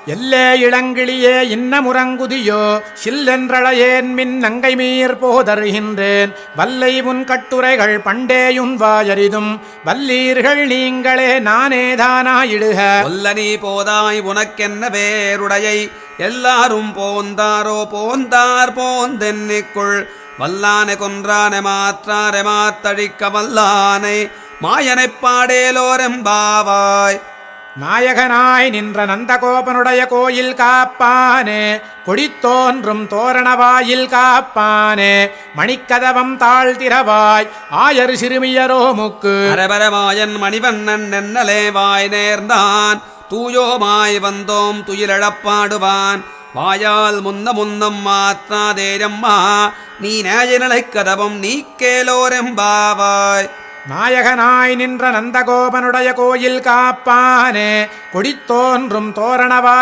எல்லே இளங்கிளியே இன்னமுறங்குதியோ சில்லென்றழையேன் மின் நங்கை மீர் போதருகின்றேன் வல்லை உன் கட்டுரைகள் பண்டேயுன் வாயரிதும் வல்லீர்கள் நீங்களே நானேதானாயிடுக ஒல்ல நீ போதாய் உனக்கென்ன வேருடையை எல்லாரும் போந்தாரோ போந்தார் போந்தென்னிக்குள் வல்லானை கொன்றானை மாற்றாரை மாத்தழிக்க வல்லானை மாயனைப் பாடேலோரெம்பாவாய் நாயகனாய் நின்ற நந்தகோபனுடைய கோயில் காப்பானே கொடித்தோன்றும் தோரணவாயில் காப்பானே மணிக்கதவம் தாழ்த்திரவாய் ஆயர் சிறுமியரோ முக்கு அரபரமாயன் மணிவண்ணன் நென்னலே வாய் நேர்ந்தான் தூயோமாய் வந்தோம் துயிலழப்பாடுவான் வாயால் முன்னம் மாற்றாதேரம்மா நீ நேயநிலை கதவம் நீக்கேலோரெம்பாவாய் நாயகனாய் நின்ற நந்தகோபனுடைய கோயில் காப்பானே கொடித்தோன்றும் தோரணவாய்